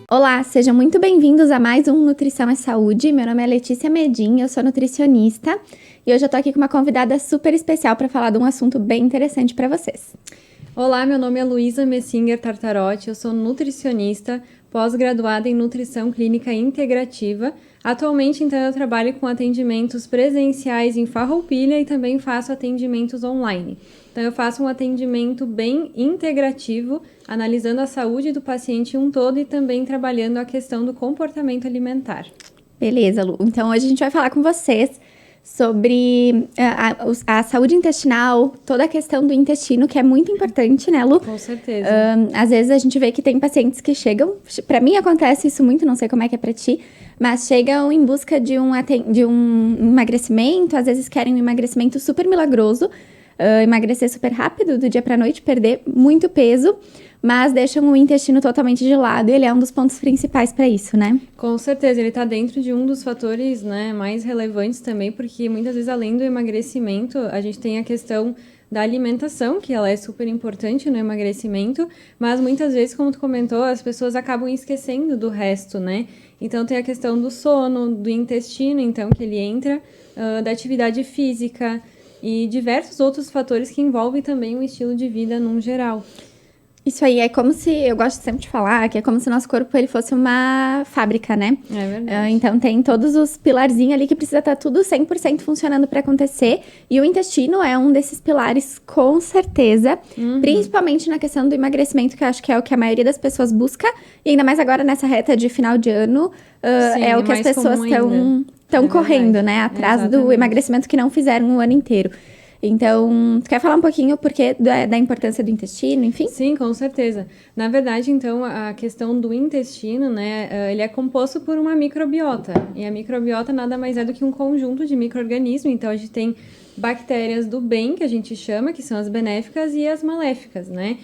Olá, sejam muito bem-vindos a mais um Nutrição é Saúde. Meu nome é Letícia Medin, eu sou nutricionista e hoje eu tô aqui com uma convidada super especial para falar de um assunto bem interessante para vocês. Olá, meu nome é Luísa Messinger Tartarotti, eu sou nutricionista, pós-graduada em Nutrição Clínica Integrativa. Atualmente, então, eu trabalho com atendimentos presenciais em Farroupilha e também faço atendimentos online. Então, eu faço um atendimento bem integrativo, analisando a saúde do paciente um todo e também trabalhando a questão do comportamento alimentar. Beleza, Lu. Então, hoje a gente vai falar com vocês sobre a saúde intestinal, toda a questão do intestino, que é muito importante, né, Lu? Com certeza. Às vezes a gente vê que tem pacientes que chegam, para mim acontece isso muito, não sei como é que é para ti, mas chegam em busca de um emagrecimento, às vezes querem um emagrecimento super milagroso, emagrecer super rápido, do dia para noite, perder muito peso, mas deixam o intestino totalmente de lado e ele é um dos pontos principais para isso, né? Com certeza, ele está dentro de um dos fatores, né, mais relevantes também, porque muitas vezes, além do emagrecimento, a gente tem a questão da alimentação, que ela é super importante no emagrecimento, mas muitas vezes, como tu comentou, as pessoas acabam esquecendo do resto, né? Então, tem a questão do sono, do intestino, então, que ele entra, da atividade física e diversos outros fatores que envolvem também o estilo de vida num geral. Isso aí é como se, eu gosto sempre de falar, que é como se o nosso corpo ele fosse uma fábrica, né? É verdade. Então tem todos os pilarzinhos ali que precisa estar tudo 100% funcionando para acontecer. E o intestino é um desses pilares, com certeza. Principalmente na questão do emagrecimento, que eu acho que é o que a maioria das pessoas busca. E ainda mais agora nessa reta de final de ano, Sim, é o que as mais pessoas comum estão É correndo, verdade. né? Atrás do Exatamente. emagrecimento que não fizeram o ano inteiro. Então, tu quer falar um pouquinho da importância do intestino, enfim? Sim, com certeza. Na verdade, então, a questão do intestino, né, ele é composto por uma microbiota. E a microbiota nada mais é do que um conjunto de micro-organismos. Então, a gente tem bactérias do bem, que a gente chama, que são as benéficas, e as maléficas, né?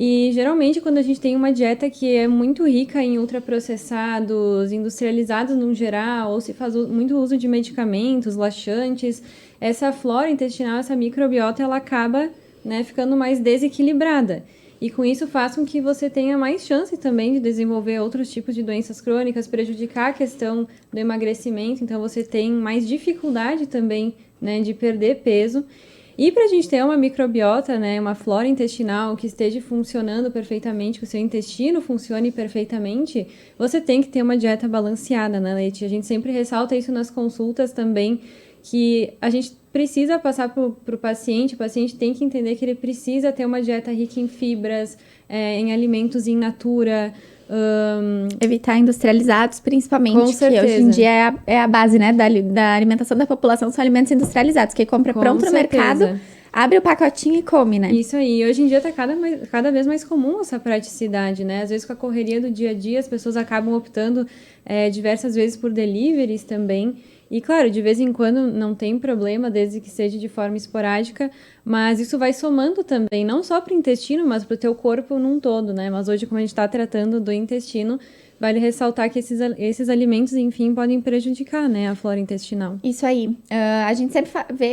E geralmente, quando a gente tem uma dieta que é muito rica em ultraprocessados, industrializados no geral, ou se faz muito uso de medicamentos, laxantes, essa flora intestinal, essa microbiota, ela acaba, né, ficando mais desequilibrada. E com isso faz com que você tenha mais chance também de desenvolver outros tipos de doenças crônicas, prejudicar a questão do emagrecimento. Então, você tem mais dificuldade também, né, de perder peso. E para a gente ter uma microbiota, né, uma flora intestinal que esteja funcionando perfeitamente, que o seu intestino funcione perfeitamente, você tem que ter uma dieta balanceada, né, Leite? A gente sempre ressalta isso nas consultas também, que a gente precisa passar para o paciente tem que entender que ele precisa ter uma dieta rica em fibras, em alimentos in natura. Evitar industrializados, principalmente, Com que certeza. hoje em dia é a base, né, da alimentação da população, são alimentos industrializados, que compra Com pronto no certeza. mercado, abre o pacotinho e come, né? Isso aí. Hoje em dia está cada vez mais comum essa praticidade, né? Às vezes com a correria do dia a dia, as pessoas acabam optando diversas vezes por deliveries também. E, claro, de vez em quando não tem problema, desde que seja de forma esporádica, mas isso vai somando também, não só para o intestino, mas para o teu corpo num todo, né? Mas hoje, como a gente está tratando do intestino, vale ressaltar que esses alimentos, enfim, podem prejudicar, né, a flora intestinal. Isso aí. A gente sempre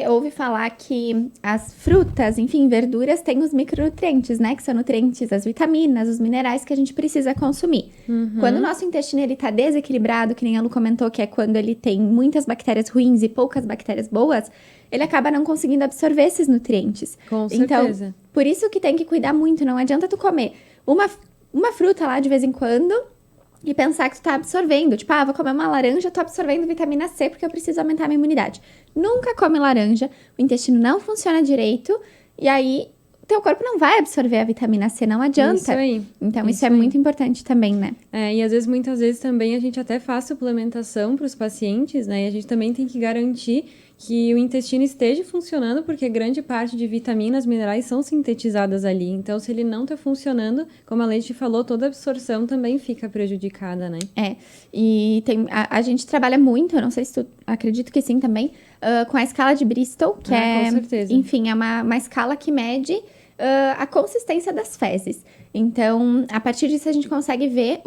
ouve falar que as frutas, enfim, verduras, têm os micronutrientes, né? Que são nutrientes, as vitaminas, os minerais que a gente precisa consumir. Quando o nosso intestino ele tá desequilibrado, que nem a Lu comentou, que é quando ele tem muitas bactérias ruins e poucas bactérias boas, ele acaba não conseguindo absorver esses nutrientes. Com Então, certeza. por isso que tem que cuidar muito. Não adianta tu comer uma fruta lá de vez em quando e pensar que tu tá absorvendo. Tipo, vou comer uma laranja, tô absorvendo vitamina C porque eu preciso aumentar a minha imunidade. Nunca come laranja, o intestino não funciona direito e aí teu corpo não vai absorver a vitamina C, não adianta. Isso aí. Então, isso é muito importante também, né? E muitas vezes também a gente até faz suplementação para os pacientes, né? E a gente também tem que garantir que o intestino esteja funcionando, porque grande parte de vitaminas, minerais são sintetizadas ali. Então, se ele não está funcionando, como a Leite falou, toda a absorção também fica prejudicada, né? E a gente trabalha muito, eu não sei se tu acredito que sim também, com a escala de Bristol, que com certeza. enfim, é uma escala que mede a consistência das fezes. Então, a partir disso a gente consegue ver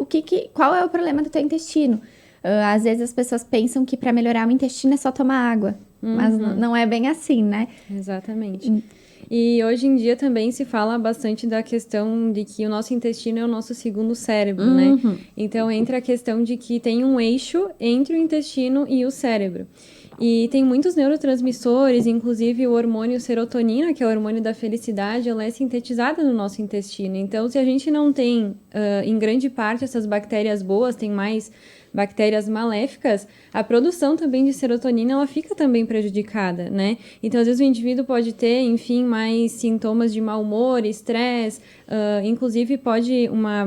qual é o problema do teu intestino. Às vezes as pessoas pensam que para melhorar o intestino é só tomar água, mas não é bem assim, né? Exatamente. E hoje em dia também se fala bastante da questão de que o nosso intestino é o nosso segundo cérebro, né? Então, entra a questão de que tem um eixo entre o intestino e o cérebro. E tem muitos neurotransmissores, inclusive o hormônio serotonina, que é o hormônio da felicidade, ela é sintetizada no nosso intestino. Então, se a gente não tem, em grande parte, essas bactérias boas, tem mais bactérias maléficas, a produção também de serotonina, ela fica também prejudicada, né? Então, às vezes o indivíduo pode ter, enfim, mais sintomas de mau humor, estresse, inclusive pode uma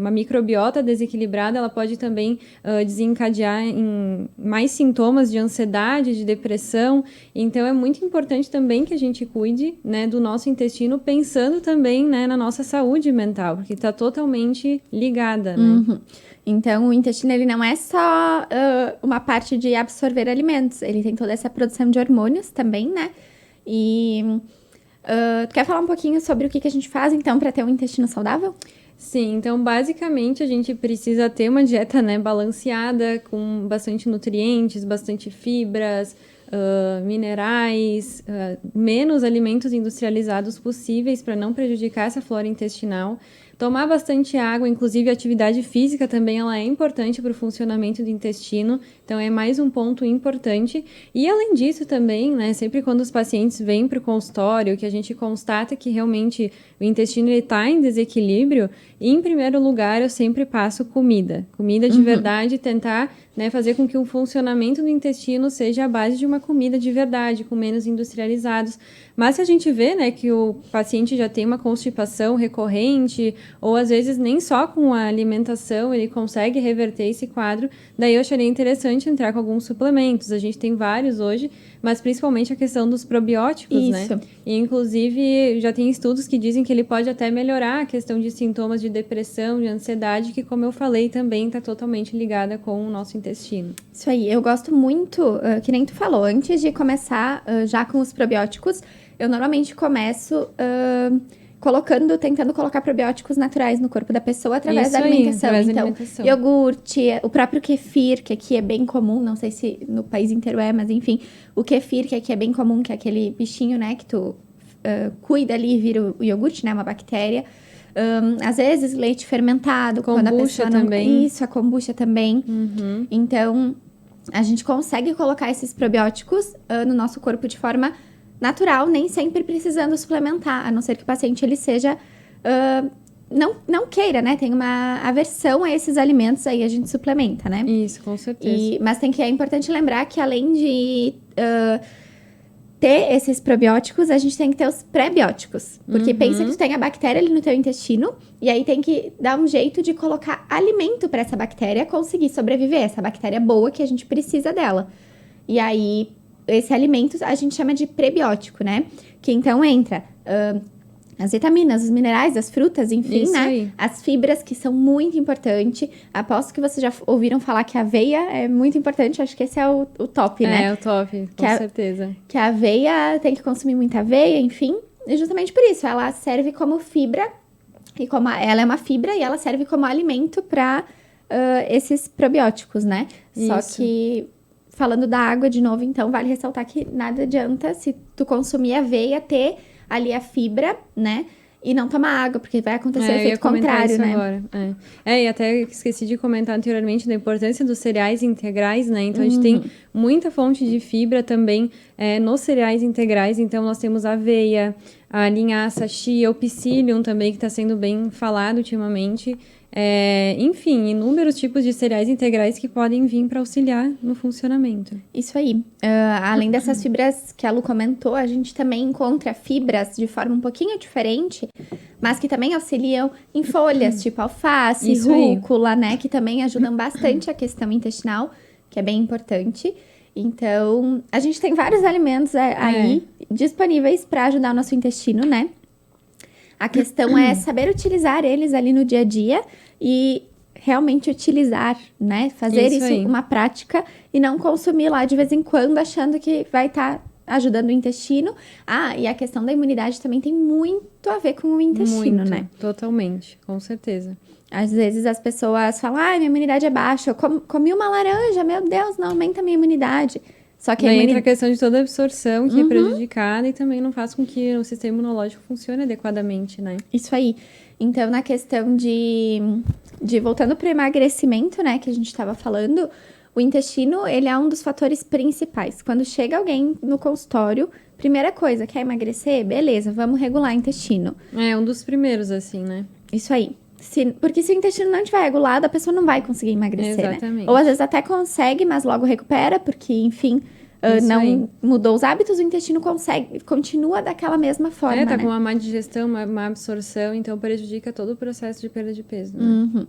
microbiota desequilibrada, ela pode também desencadear em mais sintomas de ansiedade, de depressão. Então, é muito importante também que a gente cuide, né, do nosso intestino, pensando também, né, na nossa saúde mental, porque está totalmente ligada, né? Então, o intestino, ele não é só uma parte de absorver alimentos. Ele tem toda essa produção de hormônios também, né? E tu quer falar um pouquinho sobre o que a gente faz, então, para ter um intestino saudável? Sim, então basicamente a gente precisa ter uma dieta, né, balanceada, com bastante nutrientes, bastante fibras, minerais, menos alimentos industrializados possíveis para não prejudicar essa flora intestinal. Tomar bastante água, inclusive a atividade física também ela é importante para o funcionamento do intestino, então é mais um ponto importante. E além disso também, né, sempre quando os pacientes vêm para o consultório, que a gente constata que realmente o intestino está em desequilíbrio, em primeiro lugar eu sempre passo comida. Comida de verdade, tentar, né, fazer com que o funcionamento do intestino seja a base de uma comida de verdade, com menos industrializados. Mas se a gente vê, né, que o paciente já tem uma constipação recorrente, ou às vezes nem só com a alimentação ele consegue reverter esse quadro, daí eu acharia interessante entrar com alguns suplementos. A gente tem vários hoje, mas principalmente a questão dos probióticos, né? E inclusive já tem estudos que dizem que ele pode até melhorar a questão de sintomas de depressão, de ansiedade, que como eu falei também está totalmente ligada com o nosso intestino. Isso aí, eu gosto muito, que nem tu falou, antes de começar já com os probióticos, eu normalmente começo tentando colocar probióticos naturais no corpo da pessoa através da alimentação. Através da então, alimentação. Iogurte, o próprio kefir, que aqui é bem comum, não sei se no país inteiro mas enfim, o kefir, que aqui é bem comum, que é aquele bichinho, né, que tu cuida ali e vira o iogurte, né, uma bactéria. Às vezes, leite fermentado, kombucha quando a pessoa não... também. Isso, a kombucha também. Então, a gente consegue colocar esses probióticos no nosso corpo de forma natural, nem sempre precisando suplementar, a não ser que o paciente ele seja... não queira, né? Tem uma aversão a esses alimentos, aí a gente suplementa, né? Isso, com certeza. Mas é importante lembrar que além de ter esses probióticos, a gente tem que ter os pré-bióticos. Porque pensa que tu tem a bactéria ali no teu intestino, e aí tem que dar um jeito de colocar alimento para essa bactéria conseguir sobreviver, essa bactéria boa que a gente precisa dela. E aí, esse alimento a gente chama de prebiótico, né? Que então entra as vitaminas, os minerais, as frutas, enfim, Isso né? aí. As fibras, que são muito importantes. Aposto que vocês já ouviram falar que a aveia é muito importante. Acho que esse é o top, né? É o top, com certeza. Que a aveia tem que consumir muita aveia, enfim. E justamente por isso, ela serve como fibra. E como ela é uma fibra e ela serve como alimento para esses probióticos, né? Isso. Só que... Falando da água de novo, então, vale ressaltar que nada adianta se tu consumir aveia, ter ali a fibra, né? E não tomar água, porque vai acontecer o efeito contrário, né? Agora. E até esqueci de comentar anteriormente da importância dos cereais integrais, né? Então, a gente tem muita fonte de fibra também nos cereais integrais. Então, nós temos a aveia, a linhaça, a chia, o psyllium também, que está sendo bem falado ultimamente. Enfim, inúmeros tipos de cereais integrais que podem vir para auxiliar no funcionamento. Isso aí. Além dessas fibras que a Lu comentou, a gente também encontra fibras de forma um pouquinho diferente, mas que também auxiliam em folhas, tipo alface, rúcula, né? Que também ajudam bastante a questão intestinal, que é bem importante. Então, a gente tem vários alimentos aí disponíveis para ajudar o nosso intestino, né? A questão é saber utilizar eles ali no dia a dia e realmente utilizar, né? Fazer isso uma prática e não consumir lá de vez em quando achando que vai estar ajudando o intestino. E a questão da imunidade também tem muito a ver com o intestino, né? Totalmente, com certeza. Às vezes as pessoas falam, minha imunidade é baixa, eu comi uma laranja, meu Deus, não aumenta a minha imunidade. Só que a Daí entra a imunidade... questão de toda a absorção que é prejudicada e também não faz com que o sistema imunológico funcione adequadamente, né? Isso aí. Então, na questão de voltando para o emagrecimento, né, que a gente estava falando, o intestino, ele é um dos fatores principais. Quando chega alguém no consultório, primeira coisa, quer emagrecer? Beleza, vamos regular o intestino. É um dos primeiros, assim, né? Isso aí. Porque se o intestino não estiver regulado, a pessoa não vai conseguir emagrecer, Exatamente. né? Ou às vezes até consegue, mas logo recupera, porque, enfim, Isso não aí. mudou os hábitos, o intestino continua daquela mesma forma, Tá né? com uma má digestão, uma má absorção, então prejudica todo o processo de perda de peso, né?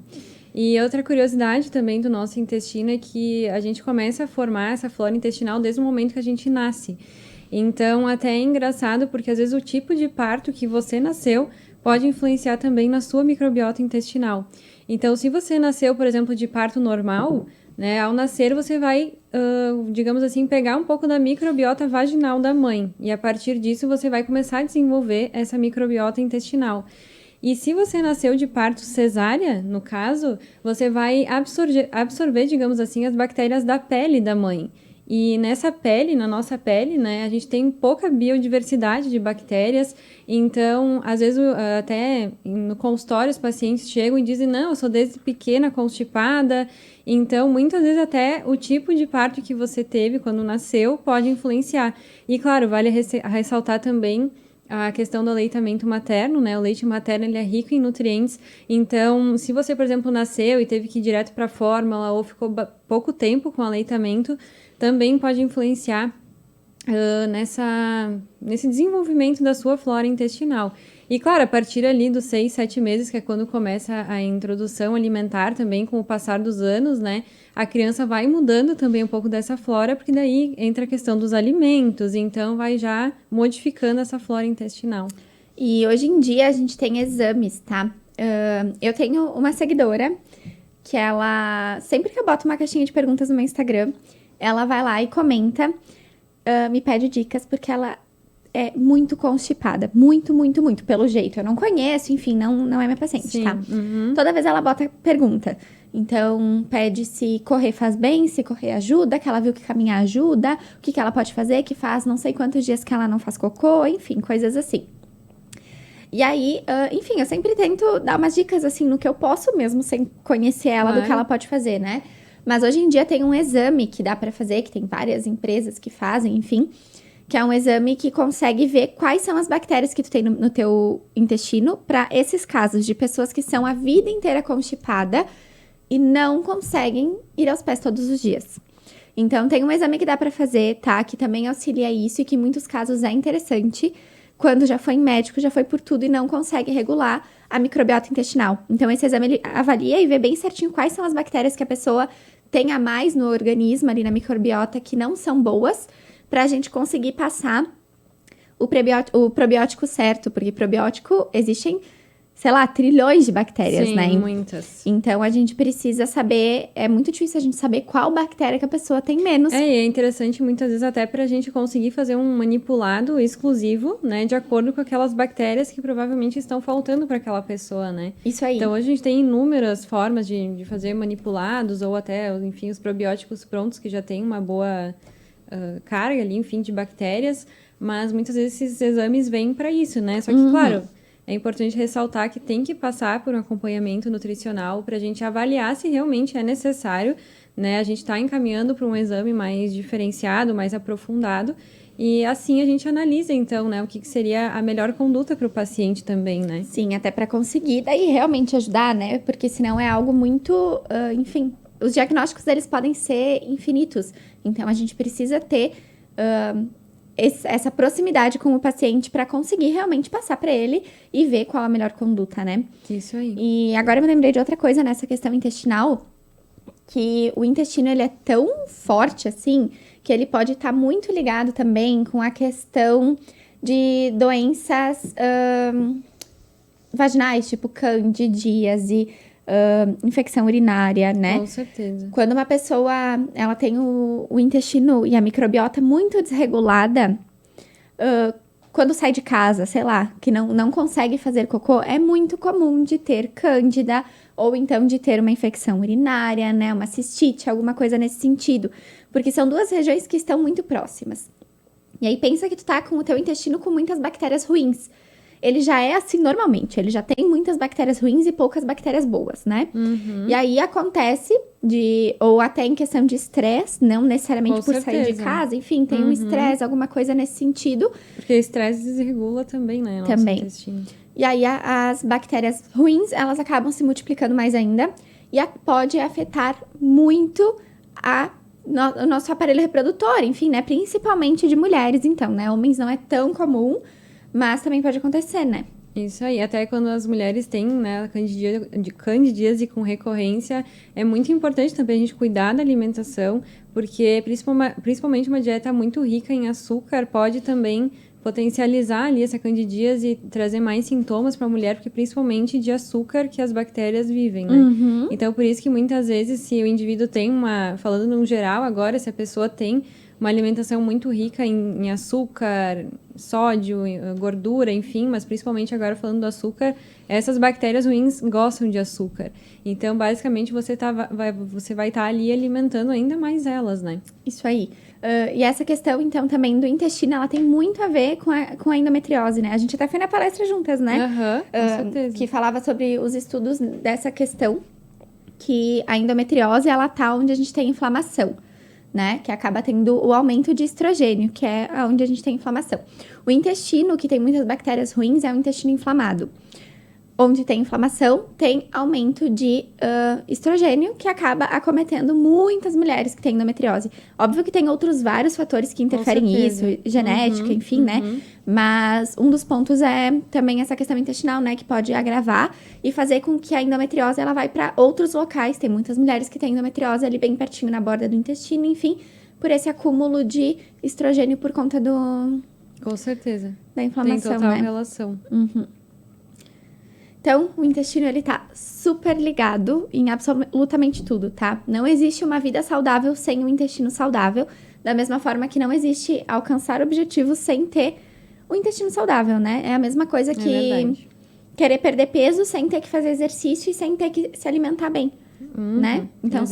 E outra curiosidade também do nosso intestino é que a gente começa a formar essa flora intestinal desde o momento que a gente nasce. Então, até é engraçado, porque às vezes o tipo de parto que você nasceu pode influenciar também na sua microbiota intestinal. Então, se você nasceu, por exemplo, de parto normal, né, ao nascer você vai, digamos assim, pegar um pouco da microbiota vaginal da mãe. E a partir disso você vai começar a desenvolver essa microbiota intestinal. E se você nasceu de parto cesárea, no caso, você vai absorver, digamos assim, as bactérias da pele da mãe. E nessa pele, na nossa pele, né, a gente tem pouca biodiversidade de bactérias, então, às vezes, até no consultório, os pacientes chegam e dizem, não, eu sou desde pequena constipada, então, muitas vezes, até o tipo de parto que você teve quando nasceu pode influenciar. E, claro, vale ressaltar também a questão do aleitamento materno, né? O leite materno, ele é rico em nutrientes, então, se você, por exemplo, nasceu e teve que ir direto para a fórmula ou ficou pouco tempo com o aleitamento, também pode influenciar nesse desenvolvimento da sua flora intestinal. E, claro, a partir ali dos 6, 7 meses, que é quando começa a introdução alimentar também, com o passar dos anos, né? A criança vai mudando também um pouco dessa flora, porque daí entra a questão dos alimentos, então vai já modificando essa flora intestinal. E hoje em dia a gente tem exames, tá? Eu tenho uma seguidora que ela, sempre que eu boto uma caixinha de perguntas no meu Instagram, ela vai lá e comenta, me pede dicas, porque ela é muito constipada. Muito, muito, muito, pelo jeito. Eu não conheço, enfim, não é minha paciente, Sim. tá? Toda vez ela bota pergunta. Então, pede se correr faz bem, se correr ajuda, que ela viu que caminhar ajuda, o que ela pode fazer, que faz não sei quantos dias que ela não faz cocô, enfim, coisas assim. E aí, enfim, eu sempre tento dar umas dicas, assim, no que eu posso mesmo, sem conhecer ela, do que ela pode fazer, né? Mas hoje em dia tem um exame que dá pra fazer, que tem várias empresas que fazem, enfim, que é um exame que consegue ver quais são as bactérias que tu tem no teu intestino para esses casos de pessoas que são a vida inteira constipada e não conseguem ir aos pés todos os dias. Então, tem um exame que dá pra fazer, tá? Que também auxilia isso e que em muitos casos é interessante quando já foi em médico, já foi por tudo e não consegue regular a microbiota intestinal. Então, esse exame ele avalia e vê bem certinho quais são as bactérias que a pessoa tem a mais no organismo, ali na microbiota, que não são boas, pra gente conseguir passar o probiótico certo, porque probiótico existem, sei lá, trilhões de bactérias, Sim, né? muitas. Então, a gente precisa saber, é muito difícil a gente saber qual bactéria que a pessoa tem menos. E é interessante muitas vezes até para a gente conseguir fazer um manipulado exclusivo, né, de acordo com aquelas bactérias que provavelmente estão faltando para aquela pessoa, né? Isso aí. Então, hoje a gente tem inúmeras formas de fazer manipulados ou até, enfim, os probióticos prontos que já tem uma boa carga ali, enfim, de bactérias, mas muitas vezes esses exames vêm para isso, né? Só que, claro, é importante ressaltar que tem que passar por um acompanhamento nutricional para a gente avaliar se realmente é necessário, né? A gente está encaminhando para um exame mais diferenciado, mais aprofundado, e assim a gente analisa, então, né, o que seria a melhor conduta para o paciente também, né? Sim, até para conseguir daí realmente ajudar, né? Porque senão é algo muito, enfim, os diagnósticos deles podem ser infinitos. Então, a gente precisa ter essa proximidade com o paciente para conseguir realmente passar para ele e ver qual a melhor conduta, né? Isso aí. E agora eu me lembrei de outra coisa nessa questão intestinal, que o intestino ele é tão forte assim, que ele pode estar muito ligado também com a questão de doenças vaginais, tipo candidíase, infecção urinária, né? Com certeza. Quando uma pessoa ela tem o intestino e a microbiota muito desregulada, quando sai de casa, sei lá, que não consegue fazer cocô, é muito comum de ter cândida ou então de ter uma infecção urinária, né? Uma cistite, alguma coisa nesse sentido. Porque são duas regiões que estão muito próximas. E aí pensa que tu tá com o teu intestino com muitas bactérias ruins. Ele já é assim normalmente, ele já tem muitas bactérias ruins e poucas bactérias boas, né? E aí acontece ou até em questão de estresse, não necessariamente Com por sair de certeza. casa, enfim, tem um estresse, alguma coisa nesse sentido. Porque o estresse desregula também, né? Nosso Também. intestino. E aí as bactérias ruins, elas acabam se multiplicando mais ainda e pode afetar muito o nosso aparelho reprodutor, enfim, né? Principalmente de mulheres, então, né? Homens não é tão comum, mas também pode acontecer, né? Isso aí, até quando as mulheres têm, né, candidíase com recorrência, é muito importante também a gente cuidar da alimentação, porque principalmente uma dieta muito rica em açúcar pode também potencializar ali essa candidíase e trazer mais sintomas para a mulher, porque principalmente de açúcar que as bactérias vivem, né? Então, por isso que muitas vezes, se o indivíduo tem falando no geral agora, se a pessoa tem uma alimentação muito rica em açúcar, sódio, gordura, enfim, mas principalmente agora falando do açúcar, essas bactérias ruins gostam de açúcar. Então, basicamente, você vai estar ali alimentando ainda mais elas, né? Isso aí. E essa questão, então, também do intestino, ela tem muito a ver com a endometriose, né? A gente até foi na palestra juntas, né? Com certeza. Que falava sobre os estudos dessa questão, que a endometriose, ela tá onde a gente tem inflamação, né? Que acaba tendo o aumento de estrogênio, que é onde a gente tem inflamação. O intestino, que tem muitas bactérias ruins, é o intestino inflamado. Onde tem inflamação, tem aumento de estrogênio, que acaba acometendo muitas mulheres que têm endometriose. Óbvio que tem outros vários fatores que interferem nisso, genética, enfim, né? Mas um dos pontos é também essa questão intestinal, né? Que pode agravar e fazer com que a endometriose, ela vai para outros locais. Tem muitas mulheres que têm endometriose ali bem pertinho na borda do intestino, enfim, por esse acúmulo de estrogênio por conta Com certeza. da inflamação, tem total né? relação. Então, o intestino, ele tá super ligado em absolutamente tudo, tá? Não existe uma vida saudável sem o intestino saudável, da mesma forma que não existe alcançar objetivos sem ter o intestino saudável, né? É a mesma coisa que querer perder peso sem ter que fazer exercício e sem ter que se alimentar bem, né? Então,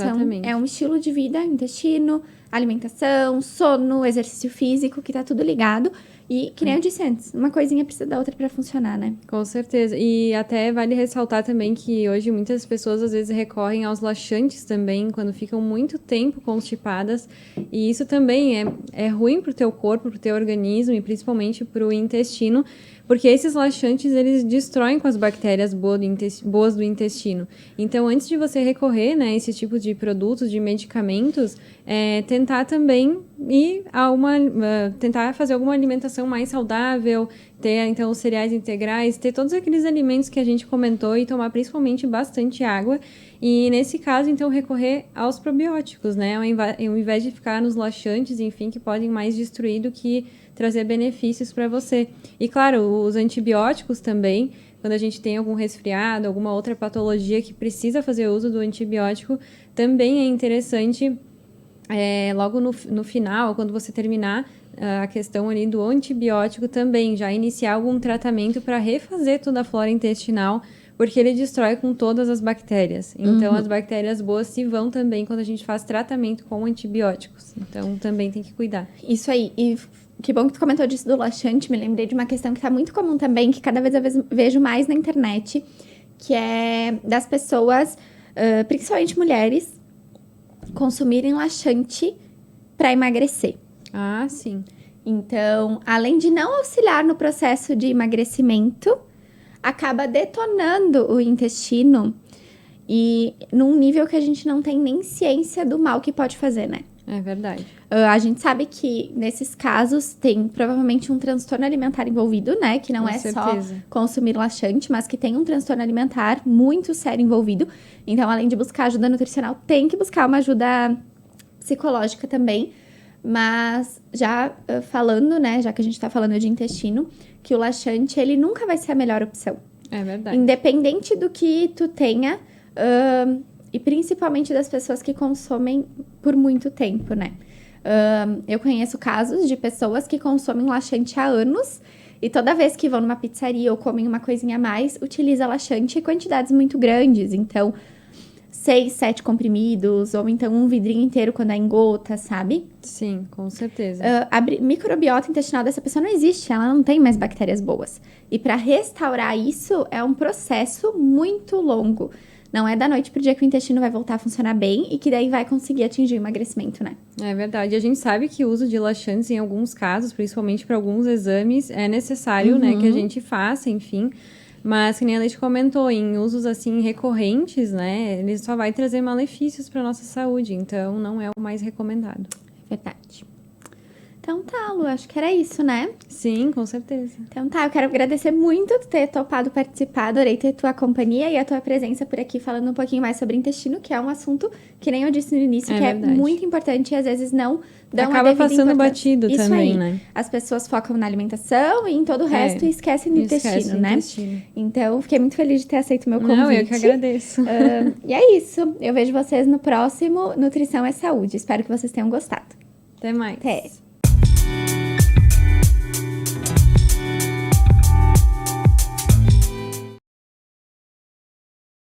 é um estilo de vida, intestino, alimentação, sono, exercício físico, que tá tudo ligado. E, que nem eu disse antes, uma coisinha precisa da outra pra funcionar, né? Com certeza. E até vale ressaltar também que hoje muitas pessoas às vezes recorrem aos laxantes também, quando ficam muito tempo constipadas. E isso também é ruim pro teu corpo, pro teu organismo e principalmente pro intestino, porque esses laxantes, eles destroem com as bactérias boas do intestino. Então, antes de você recorrer, né, a esse tipo de produtos, de medicamentos, tentar também tentar fazer alguma alimentação mais saudável, ter, então, os cereais integrais, ter todos aqueles alimentos que a gente comentou e tomar principalmente bastante água. E, nesse caso, então, recorrer aos probióticos, né, ao invés de ficar nos laxantes, enfim, que podem mais destruir do que trazer benefícios para você. E, claro, os antibióticos também, quando a gente tem algum resfriado, alguma outra patologia que precisa fazer uso do antibiótico, também é interessante, logo no final, quando você terminar a questão ali do antibiótico, também já iniciar algum tratamento para refazer toda a flora intestinal, porque ele destrói com todas as bactérias. Então, as bactérias boas se vão também quando a gente faz tratamento com antibióticos. Então, também tem que cuidar. Isso aí. E que bom que tu comentou disso do laxante. Me lembrei de uma questão que tá muito comum também, que cada vez eu vejo mais na internet, que é das pessoas, principalmente mulheres, consumirem laxante para emagrecer. Ah, sim. Então, além de não auxiliar no processo de emagrecimento, acaba detonando o intestino e num nível que a gente não tem nem ciência do mal que pode fazer, né? É verdade. A gente sabe que, nesses casos, tem provavelmente um transtorno alimentar envolvido, né? Que não Com é certeza. só consumir laxante, mas que tem um transtorno alimentar muito sério envolvido. Então, além de buscar ajuda nutricional, tem que buscar uma ajuda psicológica também. Mas, já falando, né? Já que a gente tá falando de intestino, que o laxante, ele nunca vai ser a melhor opção. É verdade. Independente do que tu tenha... e principalmente das pessoas que consomem por muito tempo, né? Eu conheço casos de pessoas que consomem laxante há anos e toda vez que vão numa pizzaria ou comem uma coisinha a mais, utiliza laxante em quantidades muito grandes. Então, 6, 7 comprimidos, ou então um vidrinho inteiro quando é em gota, sabe? Sim, com certeza. A microbiota intestinal dessa pessoa não existe, ela não tem mais bactérias boas. E para restaurar isso é um processo muito longo. Não é da noite pro dia que o intestino vai voltar a funcionar bem e que daí vai conseguir atingir o emagrecimento, né? É verdade. A gente sabe que o uso de laxantes, em alguns casos, principalmente para alguns exames, é necessário, né, que a gente faça, enfim. Mas, que nem a Leite comentou, em usos, assim, recorrentes, né, ele só vai trazer malefícios para nossa saúde. Então, não é o mais recomendado. Verdade. Então tá, Lu, acho que era isso, né? Sim, com certeza. Então tá, eu quero agradecer muito tu ter topado participar, adorei ter tua companhia e a tua presença por aqui falando um pouquinho mais sobre intestino, que é um assunto, que nem eu disse no início, que verdade. é muito importante e às vezes não dão Acaba a devida passando importância. batido Isso também, aí. né? As pessoas focam na alimentação e em todo o resto e esquecem do intestino, né? Então, fiquei muito feliz de ter aceito o meu convite. Não, eu que agradeço. E é isso. Eu vejo vocês no próximo Nutrição é Saúde. Espero que vocês tenham gostado. Até mais. Até.